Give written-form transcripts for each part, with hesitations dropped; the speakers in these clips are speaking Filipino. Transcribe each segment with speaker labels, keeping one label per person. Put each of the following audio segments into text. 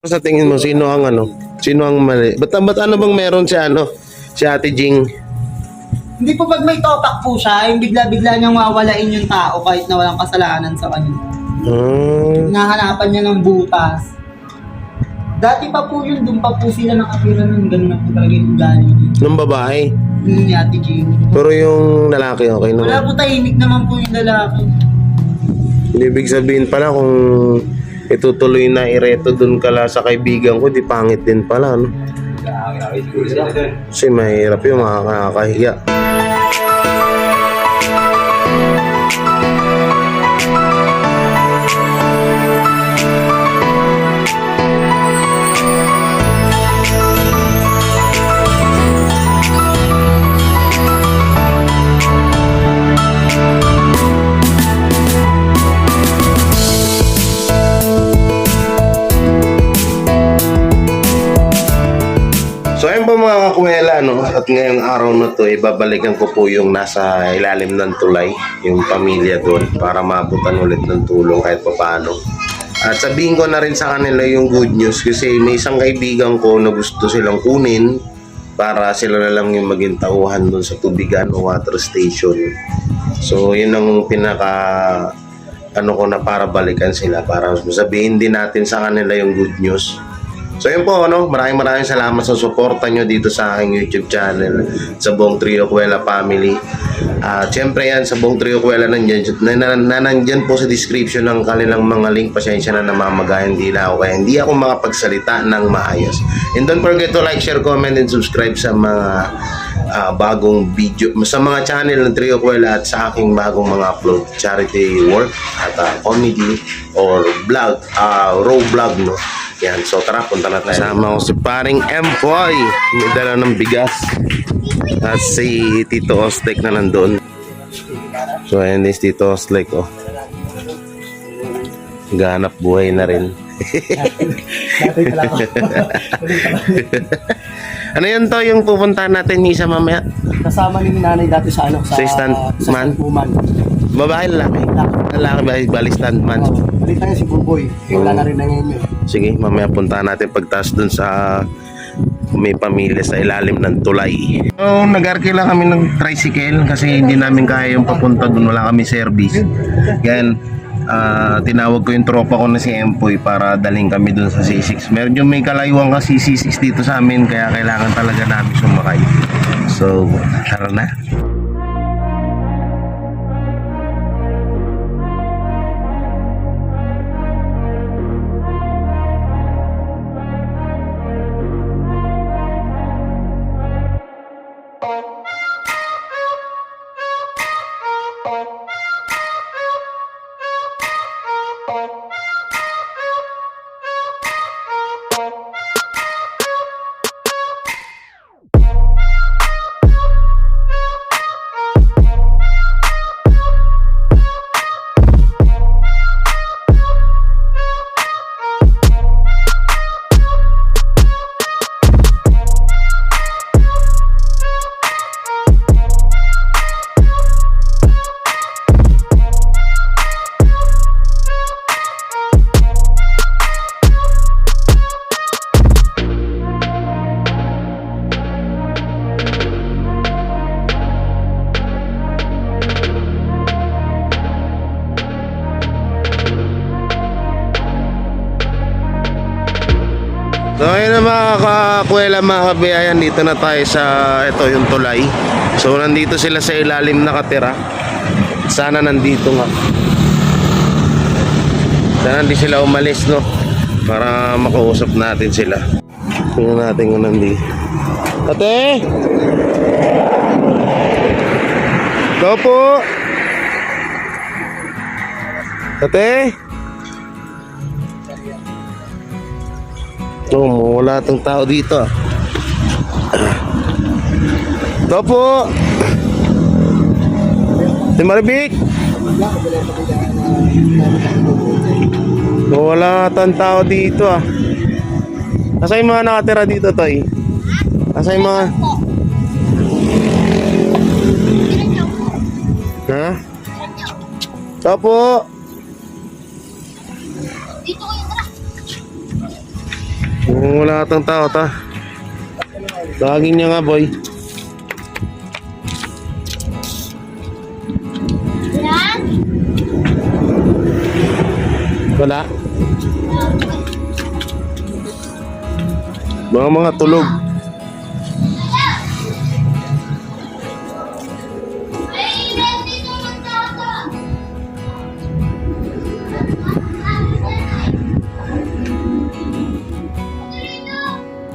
Speaker 1: Sa tingin mo, sino ang Sino ang mali? Ba't ano bang meron si Si Ate Jing?
Speaker 2: Hindi po pag may topak po siya, yung bigla-bigla niyang wawalain yung tao kahit na walang kasalanan sa kanya. Hinahanapan niya ng butas. Dati pa po yun, doon pa po sila nakatira nun, ganun na po talaga yung ugali niya.
Speaker 1: Nung babae?
Speaker 2: Yun ni Ate Jing.
Speaker 1: Pero yung lalaki, okay naman?
Speaker 2: Wala po, tahimik naman po yung lalaki.
Speaker 1: Ibig sabihin pala kung itutuloy na ireto dun kala sa kaibigan ko, di pangit din pala, no? Kasi mahirap yung makakahiya. So ayun po mga kakuwela, no? At ngayong araw na to, babalikan ko po yung nasa ilalim ng tulay, yung pamilya doon, para maabutan ulit ng tulong kahit pa paano. At sabihin ko na rin sa kanila yung good news kasi may isang kaibigan ko na gusto silang kunin para sila na lang yung maging tauhan doon sa tubigan o water station. So yun ang pinaka ko na para balikan sila, para sabihin din natin sa kanila yung good news. So yun po, maraming salamat sa suporta nyo dito sa aking YouTube channel, sa buong Trio Cuela family. Siyempre yan, sa buong Trio Cuela nandyan po sa description ng kanilang mga link. Pasensya na namamagayan din ako kaya hindi ako makapagsalita ng maayos. And don't forget to like, share, comment, and subscribe sa mga bagong video, sa mga channel ng Trio Cuela at sa aking bagong mga upload, charity work at comedy or vlog, raw vlog, no? Yan, so tara, punta na tayo. Kasama ko si paring Empoy, may dala ng bigas. At si Tito Ostek na nandun. So ayan is Tito Ostek, oh. Gahanap buhay na rin. Ano yun to, yung pupuntahan natin isa mamaya?
Speaker 2: Kasama ni nanay dati sa
Speaker 1: Sa stuntman? Babae, lalaki? Lalaki, bali stuntman.
Speaker 2: Balita niya si Buboy. Wala na rin na ngayon yun.
Speaker 1: Sige, mamaya puntahan natin pagtaas dun sa may pamilya sa ilalim ng tulay. So, nag-arkila kami ng tricycle kasi hindi namin kaya yung papunta dun, wala kami service. Yan, tinawag ko yung tropa ko na si Empoy para daling kami dun sa C6. Medyo may kalayuan kasi C6 dito sa amin kaya kailangan talaga namin sumakay. So, tara na. So ayun na mga kakuwela, mga kabayan, dito na tayo sa ito yung tulay. So nandito sila sa ilalim nakatira. Sana nandito nga. Sana hindi sila umalis, no? Para makausap natin sila. Tingnan natin kung nandito. Ate! Ito po! Ate! Oh, wala tong tao dito. Ito po. Si Maribik. Wala tong tao dito ah. Asa yung mga nakatira dito, Toy? Asa yung mga... Ha? Ito po.
Speaker 3: Dito kayo, tara.
Speaker 1: Kung wala atang tao, ta. Laging niya nga, boy. Wala. Mga tulog.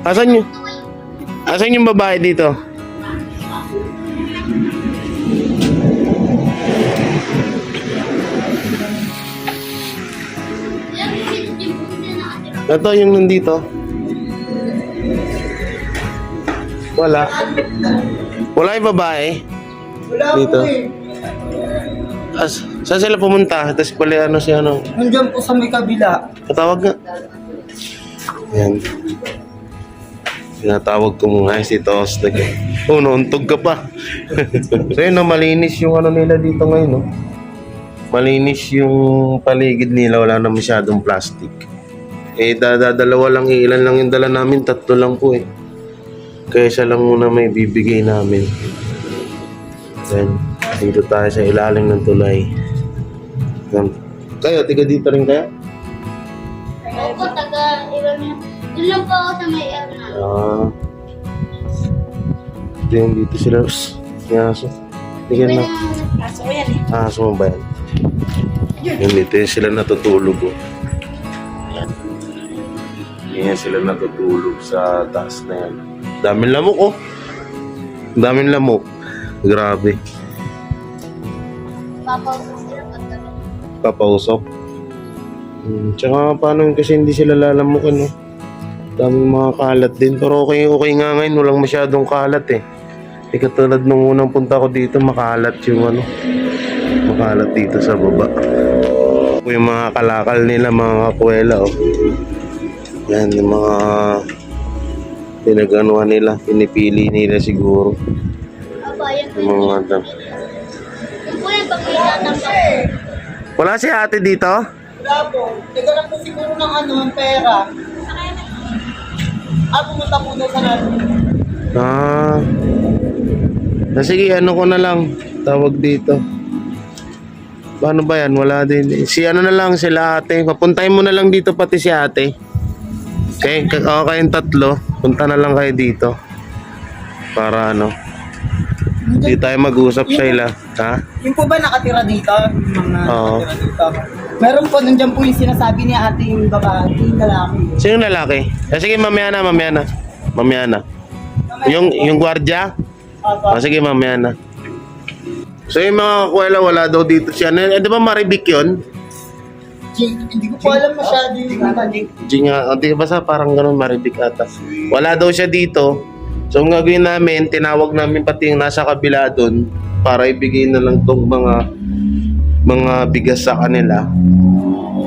Speaker 1: Asan yun? Asan yung babae dito? Ito yung nandito. Wala. Wala yung babae.
Speaker 2: Wala
Speaker 1: Dito.
Speaker 2: po eh.
Speaker 1: Saan sila pumunta? Tapos pala ano siya ano?
Speaker 2: Nandiyan po sa may kabila.
Speaker 1: Patawag nga. Yan. Tinatawag ko muna si Tos. Oh, nauntog ka pa. So yun, no, malinis yung ano nila dito ngayon, no? Malinis yung paligid nila. Wala na masyadong plastic. Eh, dalawa lang, ilan lang yung dala namin. 3 lang po eh. Kaya siya lang muna may bibigay namin. Then, dito tayo sa ilalim ng tulay. Yan. Kayo, tiga dito rin kayo?
Speaker 3: Opo, taga-iba na. Doon lang po ako sa may
Speaker 1: Ah. Then, dito sila. Yaso. Tingnan na.
Speaker 3: Kaso ko yan eh.
Speaker 1: Ah, sumaba yan. Yan, dito yung sila natutulog. Oh. Yan sila natutulog sa taas na yan. Daming lamok, oh. Daming lamok. Grabe.
Speaker 3: Papausap sila pagkagabi.
Speaker 1: Papausok. Tsaka paano yun kasi hindi sila lalamukin, no? Daming mga kalat din. Pero okay nga ngayon. Walang masyadong kalat, eh. E katulad nung unang punta ko dito, makalat yung ano. Makalat dito sa baba. Yung mga kalakal nila, mga kapuela, oh. Yan, yung mga pinaganuhan nila. Pinipili nila siguro.
Speaker 3: Opo, yan po
Speaker 1: Yung
Speaker 3: yung
Speaker 1: mga
Speaker 3: yung po yung pagkita ng
Speaker 1: Wala si ate dito?
Speaker 2: Wala po. Teka lang po siguro ng ano, ng pera. Pumunta po doon sa natin.
Speaker 1: Ah. Sige, ano ko na lang. Tawag dito. Paano ba yan? Wala din. Si ano na lang, sila ate. Papuntahin mo na lang dito pati si ate. Okay, kayong 3. Punta na lang kayo dito. Para ano. Hindi tayo mag-usap sa ila. Ha?
Speaker 2: Yung po ba nakatira dito? Yung mga
Speaker 1: Oo.
Speaker 2: nakatira dito? Meron po, nandiyan po yung sinasabi ni ate yung babae, yung lalaki.
Speaker 1: Sino lalaki? Sige, mamaya na. Mamaya na. Yung gwardiya?
Speaker 2: Apa.
Speaker 1: Sige, mamaya na. So yung mga kuwela, wala daw dito siya. Di ba Maribik yun?
Speaker 2: Hindi ko po alam masyado yung
Speaker 1: Di ba sa parang ganun Maribik ata. Wala daw siya dito. So ang gagawin namin, tinawag namin pati yung nasa kabila doon para ibigay na lang tong mga bigas sa kanila.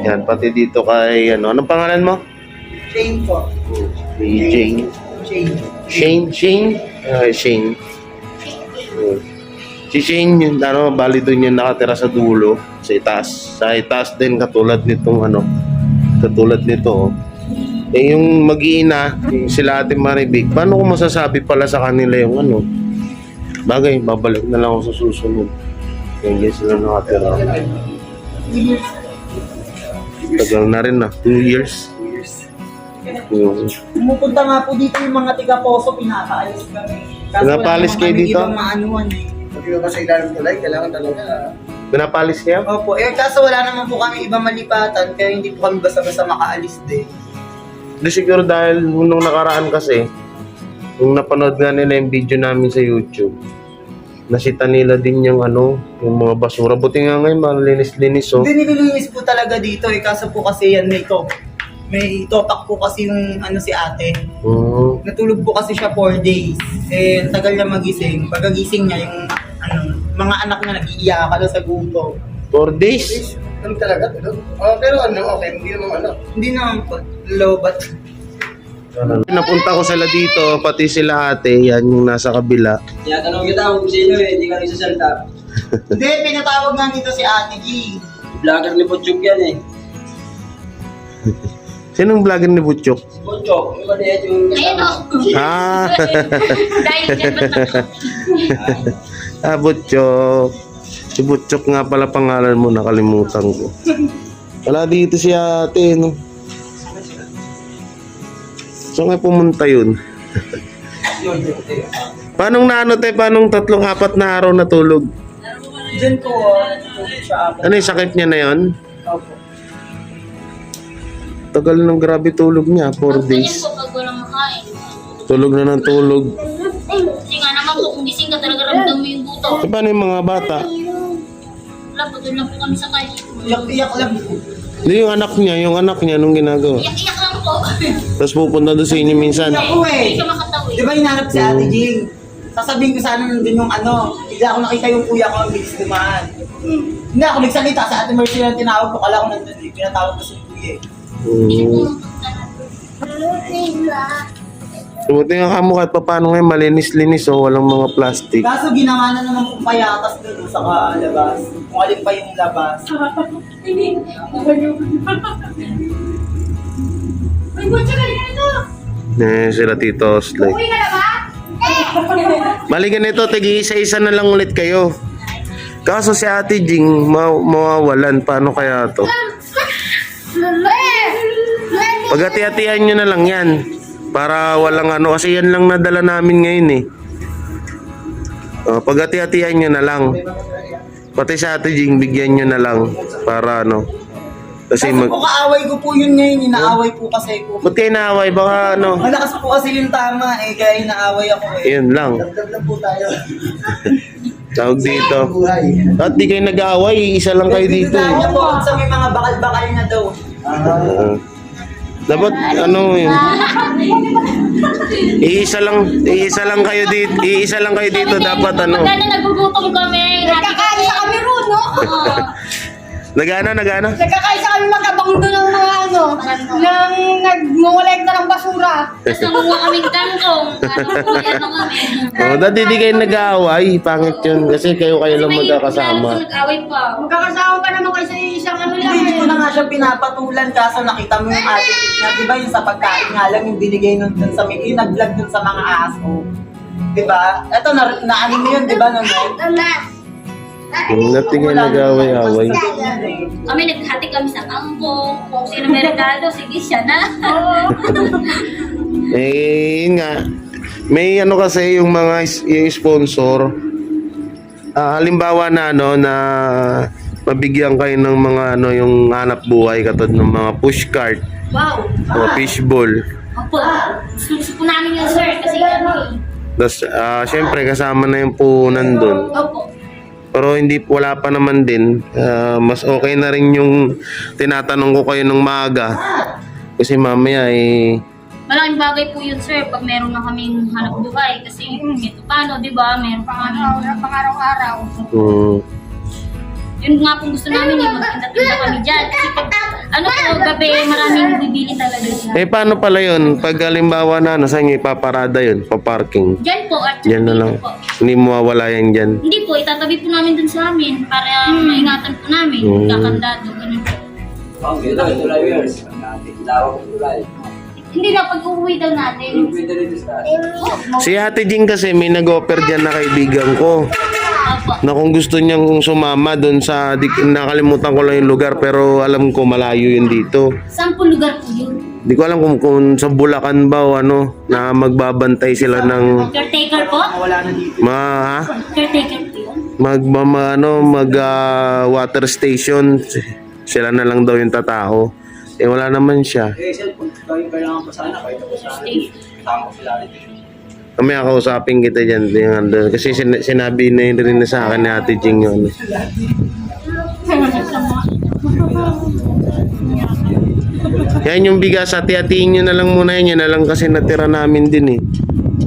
Speaker 1: Yan, pati dito kay ano. Anong pangalan mo?
Speaker 2: Shane po.
Speaker 1: Si Jane.
Speaker 2: Shane.
Speaker 1: Shane. Si Shane, yung ano, bali doon yung nakatira sa dulo, sa itaas. Sa itaas din, katulad nitong ano, katulad nito. Oh. Eh, yung mag-iina, sila Ate Maribik, paano ko masasabi pala sa kanila yung ano? Bagay, babalik na lang ako sa susunod. Hindi sila nakatira. Tagal na rin na, 2 years.
Speaker 2: Pumupunta nga po dito yung mga tiga-poso, pinapaalis kami.
Speaker 1: Pinapaalis kayo dito?
Speaker 2: Ibang maanuan eh.
Speaker 4: Pag ba sa ilalim tulay, kailangan talaga.
Speaker 1: Pinapalis kayo?
Speaker 2: Opo, kaso wala naman po kami ibang malipatan, kaya hindi po kami basta-basta makaalis din.
Speaker 1: Di siguro dahil nung nakaraan kasi, nung napanood nga nila yung video namin sa YouTube, nasita nila din yung ano, yung mga basura. Buti nga ngayon, malinis-linis, oh.
Speaker 2: Hindi nililinis po talaga dito kaso po kasi yan may topak po kasi yung ano si ate. Natulog po kasi siya 4 days. Ang tagal niya magising. Pagkagising niya yung mga anak niya nag-iiyakan sa guto.
Speaker 1: 4 days?
Speaker 4: Ano talaga? Pero okay, hindi naman ano.
Speaker 2: Hindi naman po, lobat.
Speaker 1: Napunta ko sila dito, pati sila ate, yan yung nasa kabila.
Speaker 5: Tinatanong kita kung sino hindi ka nagsasalta.
Speaker 2: Hindi, pinatawag nga nito si ate G.
Speaker 5: Vlogger ni Pochuk yan eh.
Speaker 1: Sinong vlogger ni Butchok?
Speaker 5: Butchok, yung maliit yung...
Speaker 3: Ayan o.
Speaker 1: Ah,
Speaker 3: Dahil dyan ba
Speaker 1: Butchok. Si Butchok nga pala pangalan mo, nakalimutan ko. Wala dito si ate, no? Saan nga pumunta yun? Paanong naano tayo? Paanong 3-4 na araw natulog?
Speaker 2: Diyan po, natutulog siya ako.
Speaker 1: Ano yung sakit niya na yun?
Speaker 2: Opo.
Speaker 1: Tagal ng grabe tulog niya, 4
Speaker 3: Ganyan
Speaker 1: days.
Speaker 3: po pag walang makain.
Speaker 1: Tulog na ng tulog.
Speaker 3: Kasi nga naman po, kung gising ka talaga ramdam mo yung buto.
Speaker 1: So, paano yung mga bata?
Speaker 3: Wala po, doon lang po kami sa kayo.
Speaker 2: Iyak-iyak lang po.
Speaker 1: Hindi yung anak niya, nung ginagawa.
Speaker 3: Iyak-iyak lang po.
Speaker 1: Tapos pupunta doon sa inyo minsan.
Speaker 2: Iyak po
Speaker 3: Hindi
Speaker 2: eh.
Speaker 3: siya makatawi.
Speaker 2: Di ba hinanap si Ate Jing? Sasabihin ko sana nandun yung bigla ako nakita yung kuya ko ang bilis dumaan. Hindi ako nagsalita sa Ate Mercy na tinawag ko, kala ko nandun, pinatawag ko sa kuya eh.
Speaker 1: Buti nga kamo kahit pa paano ngayon, malinis-linis walang mga plastic.
Speaker 2: Kaso ginawa na naman kong payatas dun sa labas. Kung alin pa yung labas.
Speaker 3: Ay, butya ka rin ito.
Speaker 1: Sila Tito Slay.
Speaker 3: Uwi ka na ba?
Speaker 1: Bali ganito, tigi-isa-isa na lang ulit kayo. Kaso si Ate Jing, mawawalan. Paano kaya to? Pagati-hatihan nyo na lang yan. Para walang kasi yan lang nadala namin ngayon eh. Pagati-hatihan nyo na lang. Pati sa Ate Jing, bigyan nyo na lang. Para Kasi
Speaker 2: Kaso po kaaway ko po yun ngayon, inaaway po kasi ko.
Speaker 1: Ba't kayo naaway? Baka
Speaker 2: Malakas po kasi yung tama eh, kaya inaaway ako eh.
Speaker 1: Yun lang.
Speaker 4: Dagdag lang po tayo.
Speaker 1: Tawag dito.
Speaker 4: Buhay.
Speaker 1: At di kayo nag-aaway, isa lang kayo dito eh.
Speaker 2: Dito po sa may mga bakal-bakal na daw.
Speaker 1: Dapat yun. Iisa lang kayo dito dapat
Speaker 3: Magkano nagugutom kami?
Speaker 6: Nagkakaisa kami ron, no?
Speaker 1: Nagana.
Speaker 6: Nagkakaisa kami magkabangdo ng mga ng nagmumulekta ng basura.
Speaker 3: Tapos nangunga kaming kangkong. Ano kami?
Speaker 1: Dati di kayo nag-aaway, pangit yun. Kasi kayo lang magkakasama.
Speaker 3: Nag-away pa.
Speaker 6: Magkakasama pa naman kayo sa isang lang
Speaker 2: Hindi ko
Speaker 6: eh.
Speaker 2: na nga siya pinapatulan kaso nakita mo yung attitude niya. Di ba yung sa pagkain nga lang yung binigay nun dun sa may nag-vlog dun sa mga aso. Di ba? Eto, na-ano mo yun, di ba nun?
Speaker 1: Dati kayo nag-aaway-aaway.
Speaker 3: Kami naghati kami sa kangkong. Kung sino may regalo, sige siya na.
Speaker 1: Yun nga. May kasi yung mga yung sponsor. Halimbawa na na mabigyan kayo ng mga yung hanap buhay katulad ng mga pushcart,
Speaker 3: Wow.
Speaker 1: mga fishball.
Speaker 3: Opo. Gusto po namin yun, sir. Kasi
Speaker 1: Tapos syempre kasama na yung puhunan doon.
Speaker 3: Opo.
Speaker 1: Pero wala pa naman din. Mas okay na rin yung tinatanong ko kayo ng maaga. Kasi mamaya
Speaker 3: Malaking bagay po yun, sir, pag meron na kaming hanap buhay. Kasi ito paano, di ba? Meron pa kami.
Speaker 6: Pang-araw-araw.
Speaker 3: Yun nga pong gusto namin, yung magtinda-tinda kami dyan. Kasi pag, gabi, maraming bibili talaga dyan.
Speaker 1: paano pala yun? Pag halimbawa na saan nyo ipaparada yun? Pa-parking?
Speaker 3: Dyan po, at
Speaker 1: Diyan na lang.
Speaker 3: po.
Speaker 1: Hindi mawawala yan dyan.
Speaker 3: Hindi po, itatabi po namin dun sa amin para maingatan po namin. Kakandado, ganun po.
Speaker 5: Ito lang yun. Lawak ng tulay.
Speaker 3: Hindi na, pag uuwi daw natin.
Speaker 5: Pwede rin sa
Speaker 1: Si Ate Jing kasi may nag-offer dyan na kaibigan ko.
Speaker 3: Opo.
Speaker 1: Na kung gusto niyang sumama doon nakalimutan ko lang yung lugar pero alam ko malayo yun dito.
Speaker 3: Saan po lugar po yun?
Speaker 1: Di ko alam kung sa Bulacan ba o na magbabantay sila ng
Speaker 3: Caretaker po?
Speaker 2: Wala na dito.
Speaker 3: Caretaker po yun?
Speaker 1: water station. Sila na lang daw yung tatao. Wala naman siya.
Speaker 5: cellphone. Kayo kailangan pa sana. Kayo pa sana. Kasama ko sila rin.
Speaker 1: Kami kausapin kita dyan. Kasi sinabi na yun rin sa akin ni Ate Jing yun. Yan yung bigas, hati-hatiin nyo na lang muna yun. Yan na lang kasi natira namin din eh.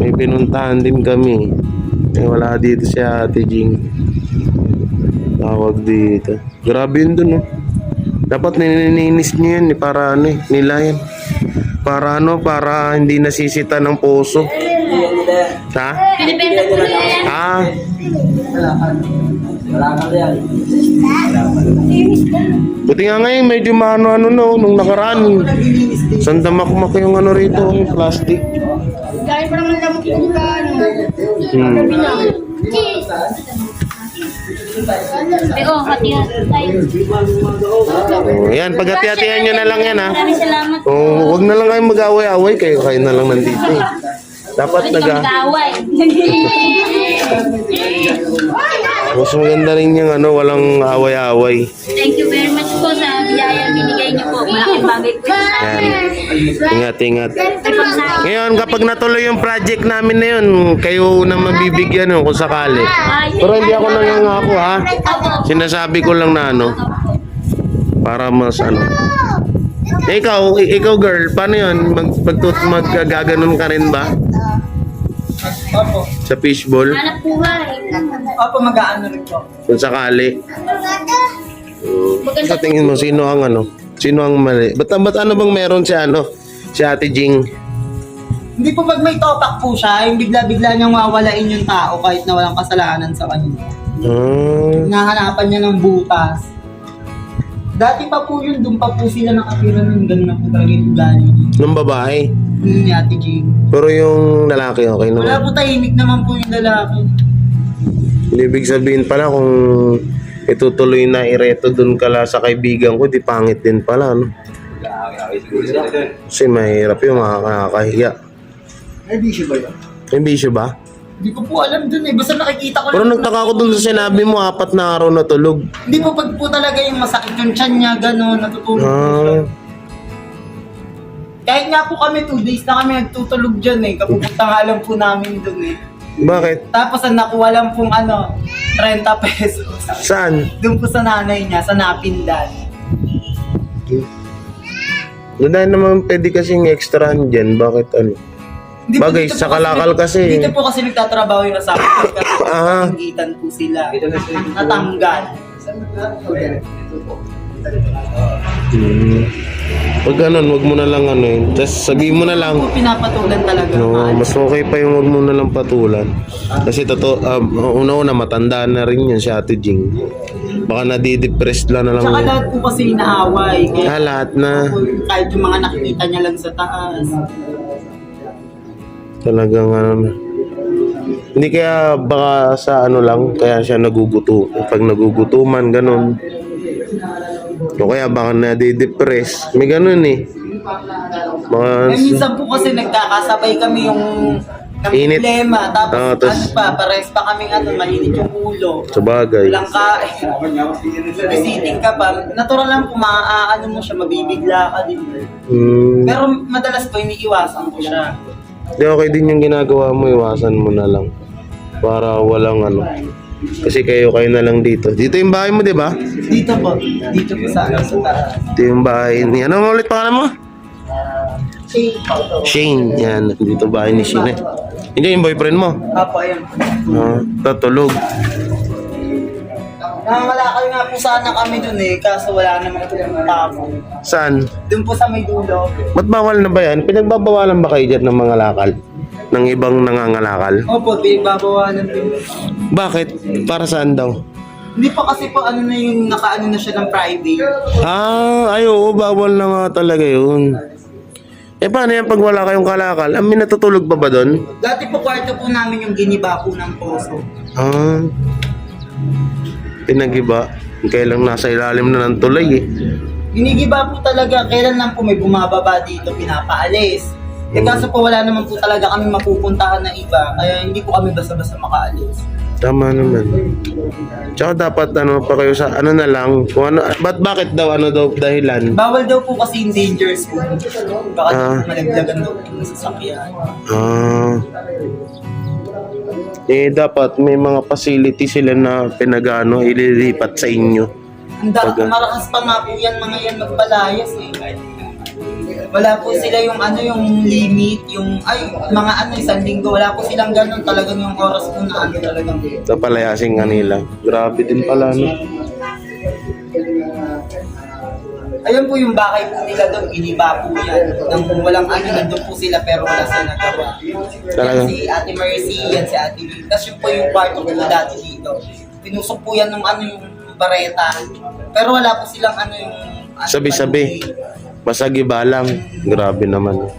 Speaker 1: May pinuntahan din kami. Wala dito si Ate Jing. Tawag dito. Grabe yun dun Dapat nilininis nyo yan para nila yan. Para hindi nasisita ng poso. Ha?
Speaker 3: Pinibenta po nila yan.
Speaker 5: Wala na yan.
Speaker 1: Buti nga ngayon, medyo maano-ano no, nung nakaraan. Sandamak-mak yung ano rito, yung plastic.
Speaker 6: Dahil pa naman lamang kita ano. Gabi na.
Speaker 3: Hati-hati tayo.
Speaker 1: Yan, paghati-hatihan nyo na lang yan ha.
Speaker 3: Maraming salamat.
Speaker 1: Huwag na lang kayo mag-away-away, kayo na lang nandito eh. Dapat
Speaker 3: Hindi ka mag-away.
Speaker 1: mas maganda rin yung ano, walang away-away.
Speaker 3: Thank you very much po sa biyaya binigay niyo po. Malaking bagay po sa amin.
Speaker 1: Yan. Ingat-ingat.
Speaker 3: Ay, pagsabi.
Speaker 1: Ngayon, kapag natuloy yung project namin na yun, kayo na mabibigyan yun kung sakali. Pero hindi ako nangangako ha. Sinasabi ko lang na ano, para mas ano. Ikaw girl, paano yun? Maggaganon ka rin ba?
Speaker 2: Opo.
Speaker 1: Sa fishball?
Speaker 3: Hanap buhay.
Speaker 2: Opo, mag-aano rin po.
Speaker 1: Kung sakali. Sa tingin mo, sino ang ano? Sino ang mali? Ba't ano bang meron si ano? Si Ate Jing?
Speaker 2: Hindi po pag may topak po siya, yung bigla-bigla niyang wawalain yung tao kahit na walang kasalanan sa kanya. Hinahanapan niya ng butas. Dati pa po yun, doon pa po sila nakatira nun. Ganun na po talaga yung ugali.
Speaker 1: Nung babae.
Speaker 2: Yun ni Ate Jing.
Speaker 1: Pero yung lalaki, okay
Speaker 2: Wala
Speaker 1: naman.
Speaker 2: po, tahimik naman po yung lalaki.
Speaker 1: Ibig sabihin pala kung itutuloy na ireto dun kala sa kaibigan ko, di pangit din pala, no? Kasi mahirap yung makakahiya.
Speaker 4: May bisyo ba yun?
Speaker 1: May bisyo ba?
Speaker 2: Hindi ko po alam dun eh. Basta nakikita ko
Speaker 1: Pero
Speaker 2: lang.
Speaker 1: nagtaka ko dun sa sinabi mo, 4 na araw na tulog.
Speaker 2: Hindi po pag po talaga yung masakit yung tiyan niya, gano'n, natutulog po siya.
Speaker 1: Ah,
Speaker 2: Kahit nga po kami 2 days na kami nagtutulog dyan eh. Kapupunta nga lang po namin dun eh.
Speaker 1: bakit?
Speaker 2: Tapos ang nakuha lang pong 30 pesos.
Speaker 1: Saan?
Speaker 2: Doon po sa nanay niya, sa Napindan.
Speaker 1: Dahil naman pwede kasing extra dyan, bakit ano?
Speaker 2: Hindi po,
Speaker 1: Bagay,
Speaker 2: dito
Speaker 1: sa
Speaker 2: po kasi
Speaker 1: Kalakal kasi.
Speaker 2: Dito po kasi nagtatrabaho yung asawa ko kasi
Speaker 1: Ah.
Speaker 2: nanggitan po sila. Natanggal.
Speaker 1: Pag ganun, wag mo na lang ano yun. Tapos sabihin mo na lang.
Speaker 2: Po pinapatulan talaga.
Speaker 1: No, mas okay pa yung wag mo na lang patulan. Kasi una-una matanda na rin yan si Ate Jing. Baka nadidepressed lang na lang.
Speaker 2: Tsaka lahat po kasi inaaway. Kaya
Speaker 1: Lahat na.
Speaker 2: kahit yung mga nakikita niya lang sa taas.
Speaker 1: Talagang ano na. Hindi kaya baka sa ano lang, kaya siya naguguto. Pag nagugutuman, ganun. O kaya baka nadidepress. May ganun eh. Baka,
Speaker 2: Minsan po kasi nagkakasabay kami yung ng
Speaker 1: Init.
Speaker 2: problema. Tapos
Speaker 1: Tas-
Speaker 2: pares pa kaming mainit yung ulo.
Speaker 1: sa bagay.
Speaker 2: Walang kain. Visiting ka pa. Natural lang kung maaano mo siya, mabibigla ka din. Pero madalas po, iniiwasan ko siya.
Speaker 1: Di okay din yung ginagawa mo, iwasan mo na lang. Para walang ano. Kasi kayo na lang dito. Dito yung bahay mo, di ba?
Speaker 2: Dito po. Dito po sa taas.
Speaker 1: Ito yung bahay ni... Ano ulit pangalan mo? Shane. Yan. Dito bahay ni Shane. Hindi yung boyfriend mo.
Speaker 2: Apo, ayun.
Speaker 1: Tatulog.
Speaker 2: Nangangalakal nga po sana kami dun eh, kaso wala namang tao.
Speaker 1: Saan?
Speaker 2: Dun po sa may dulo.
Speaker 1: Ba't bawal na ba yan? Pinagbabawalan ba kayo dyan ng mga lakal? Ng ibang nangangalakal?
Speaker 2: Opo, pinagbabawalan din.
Speaker 1: Bakit? Para saan daw?
Speaker 2: Hindi pa kasi po ano na yung nakaano na siya ng private.
Speaker 1: Ay oo, bawal na nga talaga yun. Paano yan pag wala kayong kalakal? May natutulog pa ba doon?
Speaker 2: Dati po kwarto po namin yung giniba po ng poso.
Speaker 1: Pinagiba. Kailang nasa ilalim na ng tulay eh.
Speaker 2: Ginigiba po talaga, kailan lang po may bumababa dito, pinapaalis. Kaso po wala naman po talaga kami mapupuntahan na iba, kaya hindi po kami basta-basta makaalis.
Speaker 1: Tama naman. Tsaka dapat pa kayo sa ano na lang. Kung ano, bakit daw dahilan?
Speaker 2: Bawal daw po kasi yung danger zone. Baka malaglagan daw po ng sasakyan.
Speaker 1: Dapat may mga facility sila na ililipat sa inyo.
Speaker 2: Marakas pa nga po yan, mga yan magpalayas eh. Wala po sila yung yung limit, mga isang linggo, wala po silang ganun, talagang yung oras po na talagang.
Speaker 1: Sa palayasin kanila. Grabe din pala, no?
Speaker 2: Ayun po yung bahay po nila doon, giniba po yan. Nang walang nandun po sila pero wala sila nagawa.
Speaker 1: Talaga?
Speaker 2: Yan si Ate Mercy, yan si Ate Lee. Tapos yun po yung kwarto po dati dito. Pinusok po yan ng ano yung bareta. Pero wala po silang ano yung... ano,
Speaker 1: Sabi-sabi. Masagi-ba lang. Grabe naman.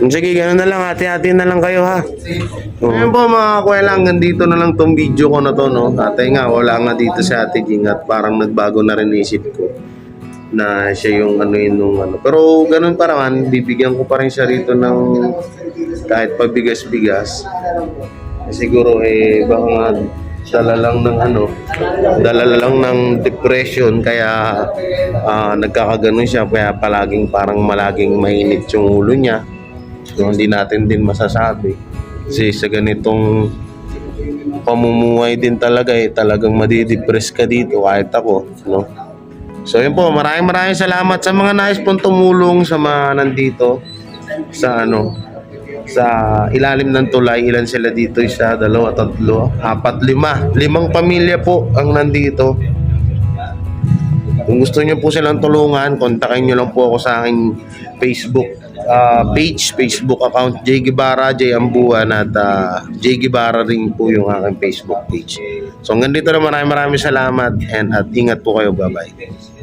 Speaker 1: Sige, gano'n na lang. Hati-hati na lang kayo, ha? Ngayon po mga kuwela, hanggang dito na lang tong video ko na to, no? Ate nga, wala nga dito si Ate Ging at parang nagbago na rin isip ko na siya yung ano yun nung ano. Pero ganun pa naman, bibigyan ko pa rin siya rito ng kahit pabigas-bigas. Siguro baka nga dala lang ng ano, dala lang ng depression kaya nagkakaganon siya kaya palaging parang malaging mainit yung ulo niya. So, hindi natin din masasabi. Kasi sa ganitong pamumuhay din talaga talagang madidepress ka dito kahit ako, no? So yun po, maraming salamat sa mga nais pong tumulong sa mga nandito sa ano, sa ilalim ng tulay. Ilan sila dito? 1, 2, 3, 4, 5. 5 pamilya po ang nandito. Kung gusto niyo po silang tulungan, kontakin niyo lang po ako sa aking Facebook Facebook account, J. Guevara, J. Ambuan at J. Guevara rin po yung aking Facebook page. So hanggang dito na maraming salamat at ingat po kayo. Bye-bye.